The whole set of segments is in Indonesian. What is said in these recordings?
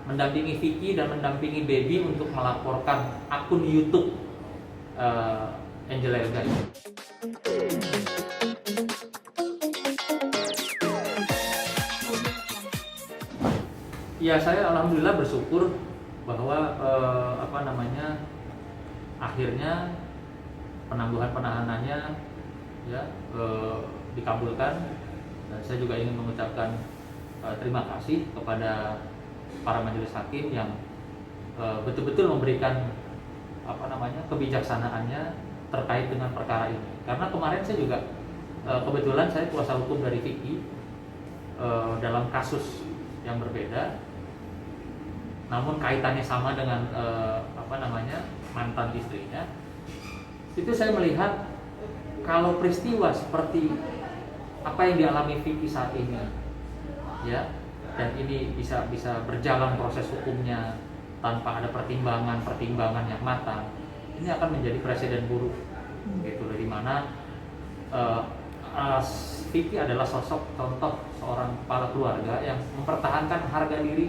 mendampingi Vicky dan mendampingi Baby untuk melaporkan akun YouTube Angel Elga. Ya, saya alhamdulillah bersyukur bahwa akhirnya penangguhan penahanannya ya dikabulkan, dan saya juga ingin mengucapkan terima kasih kepada para majelis hakim yang betul-betul memberikan kebijaksanaannya terkait dengan perkara ini. Karena kemarin saya juga kebetulan saya kuasa hukum dari Vicky dalam kasus yang berbeda, namun kaitannya sama dengan mantan istrinya. Itu saya melihat kalau peristiwa seperti apa yang dialami Vicky saat ini, ya, dan ini bisa berjalan proses hukumnya tanpa ada pertimbangan yang matang, ini akan menjadi presiden buruk, gitu. Dari mana Vicky adalah sosok contoh seorang kepala keluarga yang mempertahankan harga diri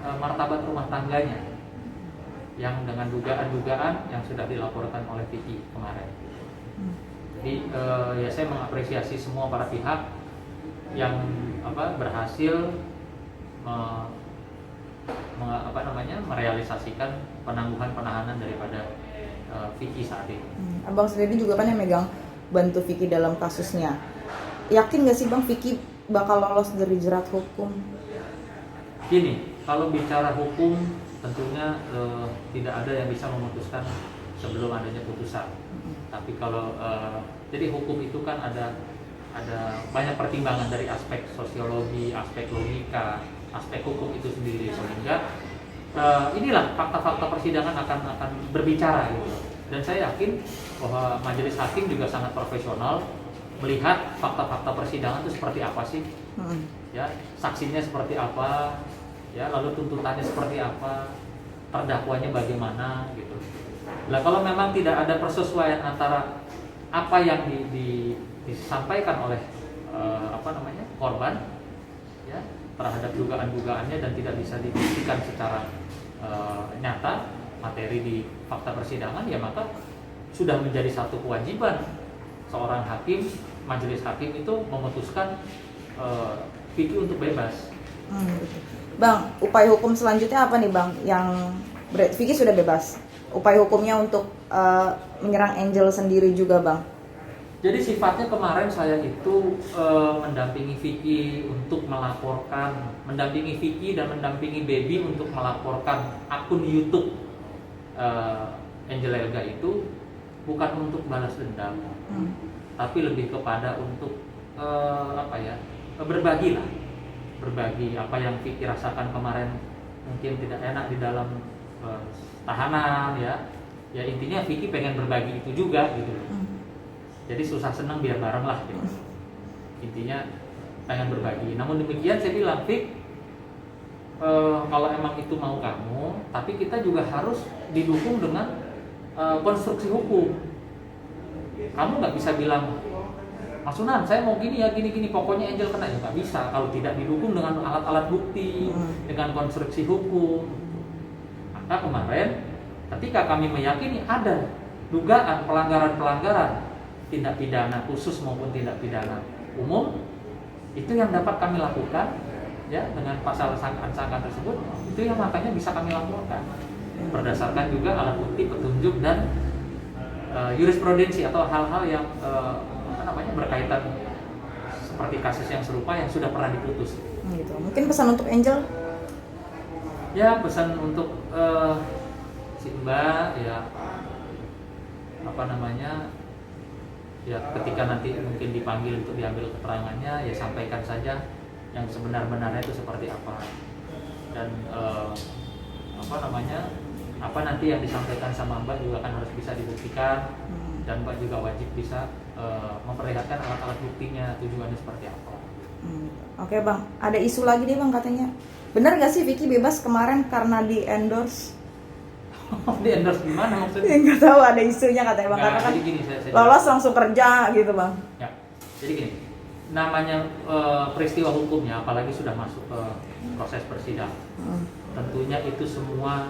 martabat rumah tangganya, yang dengan dugaan-dugaan yang sudah dilaporkan oleh Vicky kemarin. Jadi ya saya mengapresiasi semua para pihak yang berhasil merealisasikan penangguhan penahanan daripada Vicky saat ini. Abang sendiri juga kan yang megang bantu Vicky dalam kasusnya. Yakin gak sih Bang Vicky bakal lolos dari jerat hukum? Gini, kalau bicara hukum tentunya tidak ada yang bisa memutuskan sebelum adanya putusan. Tapi kalau jadi hukum itu kan ada banyak pertimbangan dari aspek sosiologi, aspek logika, aspek hukum itu sendiri, sehingga inilah fakta-fakta persidangan akan berbicara gitu. Dan saya yakin bahwa majelis hakim juga sangat profesional melihat fakta-fakta persidangan itu seperti apa sih, ya, saksinya seperti apa, ya, lalu tuntutannya seperti apa, terdakwanya bagaimana gitu. Nah, kalau memang tidak ada persesuaian antara apa yang disampaikan oleh korban, ya, terhadap dugaan-dugaannya dan tidak bisa dibuktikan secara nyata materi di fakta persidangan, ya maka sudah menjadi satu kewajiban seorang hakim, majelis hakim itu memutuskan Vicky untuk bebas. Bang, upaya hukum selanjutnya apa nih Bang? Yang Vicky sudah bebas. Upaya hukumnya untuk menyerang Angel sendiri juga Bang? Jadi sifatnya kemarin saya itu mendampingi Vicky untuk melaporkan, mendampingi Vicky dan mendampingi Baby untuk melaporkan akun YouTube Angel Elga itu bukan untuk balas dendam, tapi lebih kepada untuk berbagi apa yang Vicky rasakan kemarin, mungkin tidak enak di dalam tahanan, ya intinya Vicky pengen berbagi itu juga gitu. Jadi susah senang biar bareng lah gitu. Intinya pengen berbagi. Namun demikian saya bilang, Vick, kalau emang itu mau kamu, tapi kita juga harus didukung dengan konstruksi hukum. Kamu nggak bisa bilang, Mas Sunan, saya mau gini ya, gini, pokoknya Angel kena, ya nggak bisa kalau tidak didukung dengan alat-alat bukti, dengan konstruksi hukum. Maka kemarin ketika kami meyakini ada dugaan pelanggaran tindak pidana khusus maupun tindak pidana umum, itu yang dapat kami lakukan, ya, dengan pasal sangkaan tersebut, itu yang makanya bisa kami laporkan berdasarkan juga alat bukti, petunjuk, dan jurisprudensi atau hal-hal yang berkaitan seperti kasus yang serupa yang sudah pernah diputus. Gitu. Mungkin pesan untuk Angel? Ya, pesan untuk si Mbak, ya ya ketika nanti mungkin dipanggil untuk diambil keterangannya, ya sampaikan saja yang sebenar-benarnya itu seperti apa, dan apa nanti yang disampaikan sama Mbak juga kan harus bisa dibuktikan, dan Mbak juga wajib bisa memperlihatkan alat-alat buktinya, tujuannya seperti apa. Oke Bang, ada isu lagi nih Bang katanya. Benar nggak sih Vicky bebas kemarin karena di endorse? Di endorse gimana maksudnya? Nggak tahu, ada isunya katanya Bang, karena kan saya lolos langsung kerja gitu Bang. Ya, jadi gini, namanya peristiwa hukumnya, apalagi sudah masuk ke proses persidangan, tentunya itu semua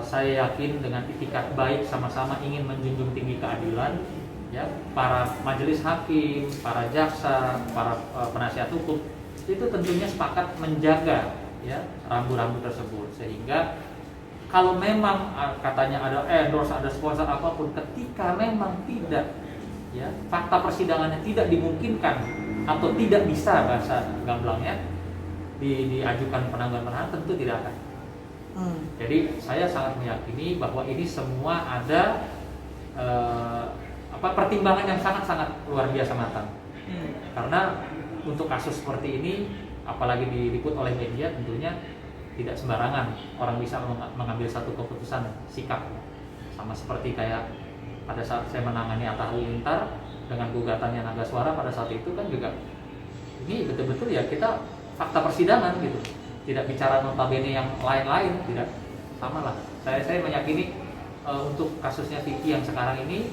saya yakin dengan itikat baik sama-sama ingin menjunjung tinggi keadilan, ya, para majelis hakim, para jaksa, para penasihat hukum itu tentunya sepakat menjaga, ya, rambu-rambu tersebut, sehingga kalau memang katanya ada endorse, ada sponsor apapun, ketika memang tidak, ya, fakta persidangannya tidak dimungkinkan atau tidak bisa, bahasa gamblangnya, diajukan penangguhan penahanan, tentu tidak akan. Jadi saya sangat meyakini bahwa ini semua ada pertimbangan yang sangat-sangat luar biasa matang. Karena untuk kasus seperti ini, apalagi diliput oleh media, tentunya tidak sembarangan orang bisa mengambil satu keputusan sikap. Sama seperti kayak pada saat saya menangani Atta Halilintar dengan gugatannya Naga Suara pada saat itu kan juga ini betul-betul ya kita fakta persidangan gitu. Tidak bicara notabene yang lain-lain, tidak, sama lah. Saya meyakini untuk kasusnya Vicky yang sekarang ini,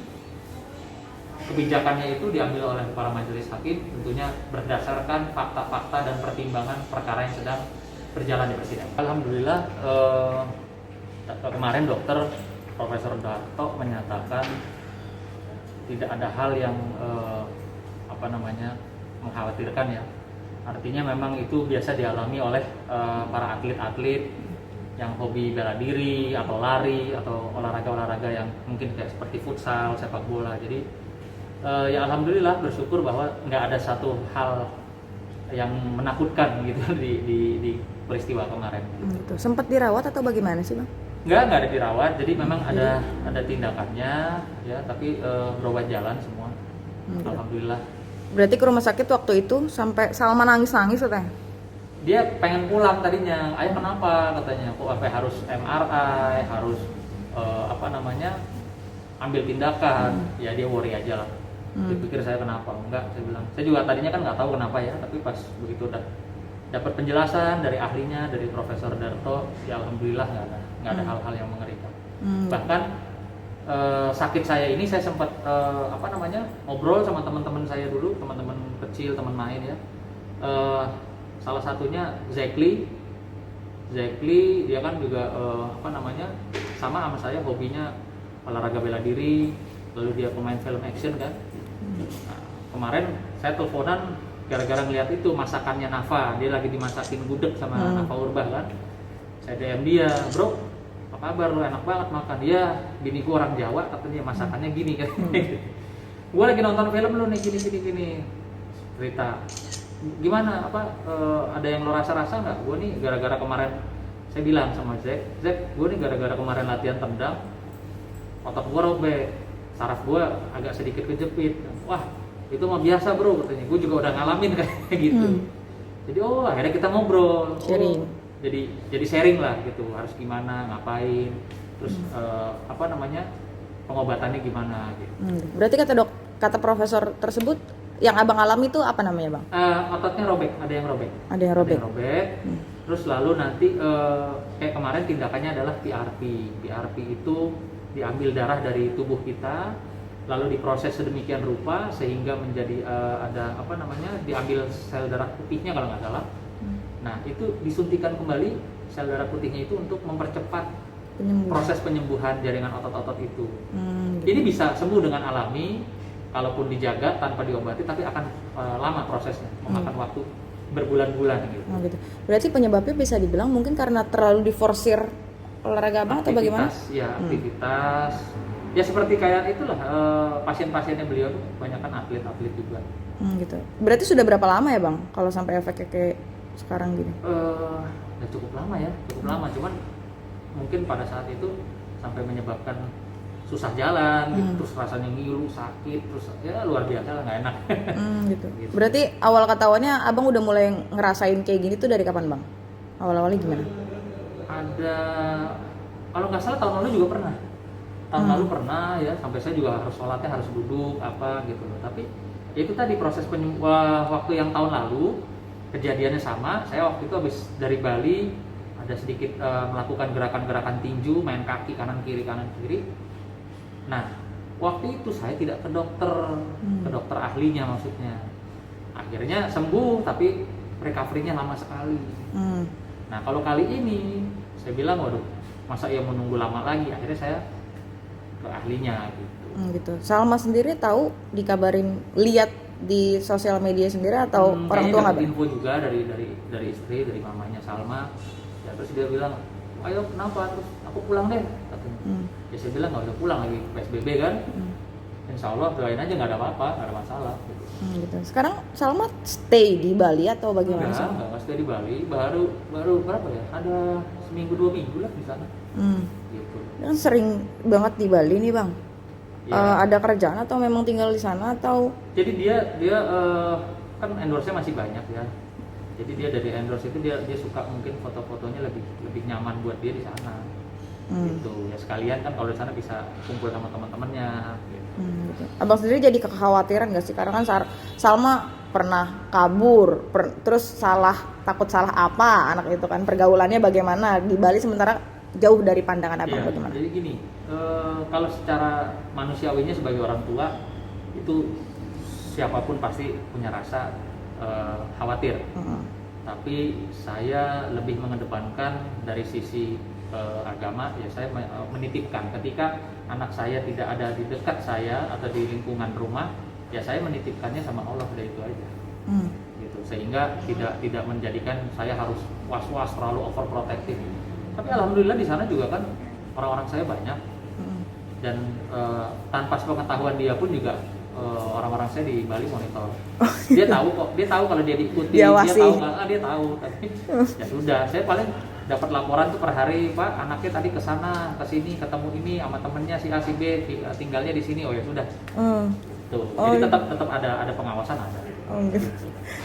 kebijakannya itu diambil oleh para majelis hakim tentunya berdasarkan fakta-fakta dan pertimbangan perkara yang sedang berjalan di persidangan. Alhamdulillah kemarin dokter Profesor Darto menyatakan tidak ada hal yang mengkhawatirkan, ya. Artinya memang itu biasa dialami oleh para atlet-atlet yang hobi bela diri atau lari atau olahraga-olahraga yang mungkin kayak seperti futsal, sepak bola. Jadi ya alhamdulillah bersyukur bahwa nggak ada satu hal yang menakutkan gitu di peristiwa kemarin. Gitu. Sempat dirawat atau bagaimana sih, Bang? Nggak ada dirawat. Jadi memang ada tindakannya, ya, tapi berobat jalan semua. Gitu. Alhamdulillah. Berarti ke rumah sakit waktu itu sampai Salma nangis-nangis katanya? Dia pengen pulang tadinya. Ayah kenapa katanya? Kok sampai harus MRI, harus ambil tindakan? Ya dia worry aja lah. Dipikir saya kenapa? Enggak, saya bilang. Saya juga tadinya kan nggak tahu kenapa ya, tapi pas begitu udah dapat penjelasan dari ahlinya, dari Profesor Darto, ya alhamdulillah nggak ada hal-hal yang mengerikan. Bahkan sakit saya ini saya sempat ngobrol sama teman-teman saya dulu, teman-teman kecil, teman main, ya. Salah satunya Zekli dia kan juga sama saya hobinya olahraga bela diri, lalu dia pemain film action kan. Nah, kemarin saya teleponan gara-gara ngeliat itu masakannya Nafa, dia lagi dimasakin gudeg sama Nafa Urbah kan. Saya DM dia, bro, apa kabar lu, enak banget makan. Dia bini gua orang Jawa, katanya masakannya gini kan. Gua lagi nonton film lu nih gini cerita gimana, ada yang lo rasa-rasa nggak? Gua nih gara-gara kemarin, saya bilang sama Zek, gua nih gara-gara kemarin latihan tendang, otot gua robek, saraf gua agak sedikit kejepit. Wah, itu mah biasa bro, katanya. Gua juga udah ngalamin kayak gitu. Jadi akhirnya kita ngobrol, sharing. Jadi sharing lah gitu, harus gimana, ngapain, terus pengobatannya gimana gitu. Berarti kata profesor tersebut yang abang alami itu apa namanya, Bang? Ototnya robek, ada yang robek. Ada yang robek. Terus lalu nanti kayak kemarin tindakannya adalah PRP. PRP itu diambil darah dari tubuh kita, lalu diproses sedemikian rupa sehingga menjadi diambil sel darah putihnya kalau nggak salah. Nah itu disuntikan kembali sel darah putihnya itu untuk mempercepat proses penyembuhan jaringan otot-otot itu. Ini bisa sembuh dengan alami, kalaupun dijaga tanpa diobati, tapi akan lama prosesnya, memakan waktu berbulan-bulan gitu. Gitu. Berarti penyebabnya bisa dibilang mungkin karena terlalu diforsir olahraga abang atau bagaimana? Ya aktivitas. Ya seperti kayak itulah pasien-pasiennya beliau tuh banyak kan atlet-atlet juga. Gitu. Berarti sudah berapa lama ya, Bang, kalau sampai efeknya kayak sekarang gini? Ya cukup lama ya, cukup lama. Cuman mungkin pada saat itu sampai menyebabkan susah jalan, gitu, terus rasanya ngilu, sakit, terus ya luar biasa lah, nggak enak. Gitu. Berarti awal ketahuannya abang udah mulai ngerasain kayak gini tuh dari kapan, Bang? Awal-awalnya gimana? Ada, kalau nggak salah tahun lalu juga pernah. Tahun lalu pernah ya, sampai saya juga harus sholatnya harus duduk apa gitu loh. Tapi ya itu tadi proses waktu yang tahun lalu kejadiannya sama. Saya waktu itu habis dari Bali, ada sedikit melakukan gerakan-gerakan tinju, main kaki kanan kiri. Nah, waktu itu saya tidak ke dokter ahlinya maksudnya. Akhirnya sembuh, tapi recovery-nya lama sekali. Nah kalau kali ini saya bilang waduh masa ia menunggu lama lagi, akhirnya saya ke ahlinya gitu. Gitu. Salma sendiri tahu, dikabarin, lihat di sosial media sendiri atau orang tua nggak? Info juga dari istri, dari mamanya Salma. Ya terus dia bilang, ayo kenapa? Terus aku pulang deh katanya. Ya saya bilang nggak usah pulang lagi PSBB kan. Insya Allah doain aja nggak ada apa-apa, nggak ada masalah. Gitu. Sekarang Salma stay di Bali atau bagaimana? Enggak stay di Bali. Baru berapa ya? Ada seminggu 2 minggu lah di sana. Gitu. Kan sering banget di Bali nih bang. Ya. Ada kerjaan atau memang tinggal di sana atau? Jadi dia kan endorse-nya masih banyak ya. Jadi dia dari endorse itu dia suka mungkin foto-fotonya lebih nyaman buat dia di sana. Gitu ya, sekalian kan kalau di sana bisa kumpul sama teman-temannya gitu. Abang sendiri jadi kekhawatiran gak sih, karena kan Salma pernah kabur, terus takut salah apa anak itu kan, pergaulannya bagaimana di Bali sementara jauh dari pandangan abang, bagaimana? Jadi gini, kalau secara manusiawinya sebagai orang tua itu siapapun pasti punya rasa khawatir. Tapi saya lebih mengedepankan dari sisi agama, ya saya menitipkan ketika anak saya tidak ada di dekat saya atau di lingkungan rumah, ya saya menitipkannya sama Allah, dari itu aja. Gitu, sehingga tidak menjadikan saya harus was-was terlalu overprotective. Tapi alhamdulillah di sana juga kan orang-orang saya banyak, dan tanpa sepengetahuan dia pun juga orang-orang saya di Bali monitor. Dia tahu kalau dia diikuti, dia tahu. Tapi ya sudah, saya paling dapat laporan tuh per hari, Pak anaknya tadi kesana kesini ketemu ini sama temennya si A si B, tinggalnya di sini. Oh ya sudah. Tuh. Jadi tetap ada pengawasan ada. Gitu.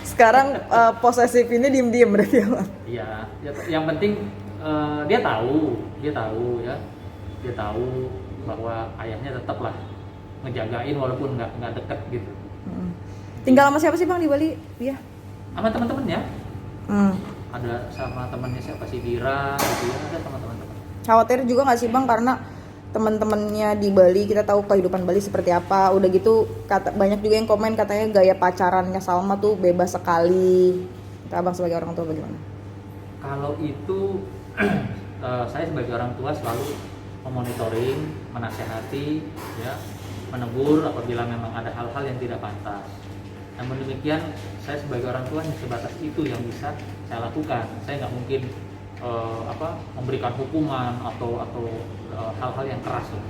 Sekarang posesif ini diem-diem berarti ya Bang? Iya, yang penting dia tahu bahwa ayahnya tetaplah ngejagain walaupun nggak deket gitu. Tinggal sama siapa sih Bang di Bali? Iya. Sama teman-temannya. Ada sama temannya siapa sih, Dira gitu ya, ada sama teman-teman. Khawatir juga nggak sih Bang, karena teman-temannya di Bali, kita tahu kehidupan Bali seperti apa. Udah gitu banyak juga yang komen katanya gaya pacarannya Salma tuh bebas sekali. Abang sebagai orang tua bagaimana? Kalau itu saya sebagai orang tua selalu memonitoring, menasehati, ya, menegur apabila memang ada hal-hal yang tidak pantas. Namun demikian, saya sebagai orang tua hanya sebatas itu yang bisa saya lakukan. Saya nggak mungkin memberikan hukuman atau hal-hal yang keras lah.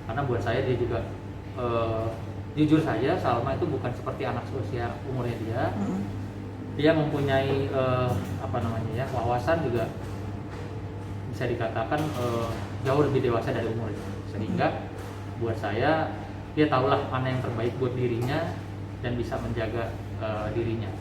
Karena buat saya dia juga jujur saja, Salma itu bukan seperti anak seusia umurnya dia. Dia mempunyai wawasan juga bisa dikatakan jauh lebih dewasa dari umurnya. Sehingga buat saya dia tahulah mana yang terbaik buat dirinya dan bisa menjaga dirinya.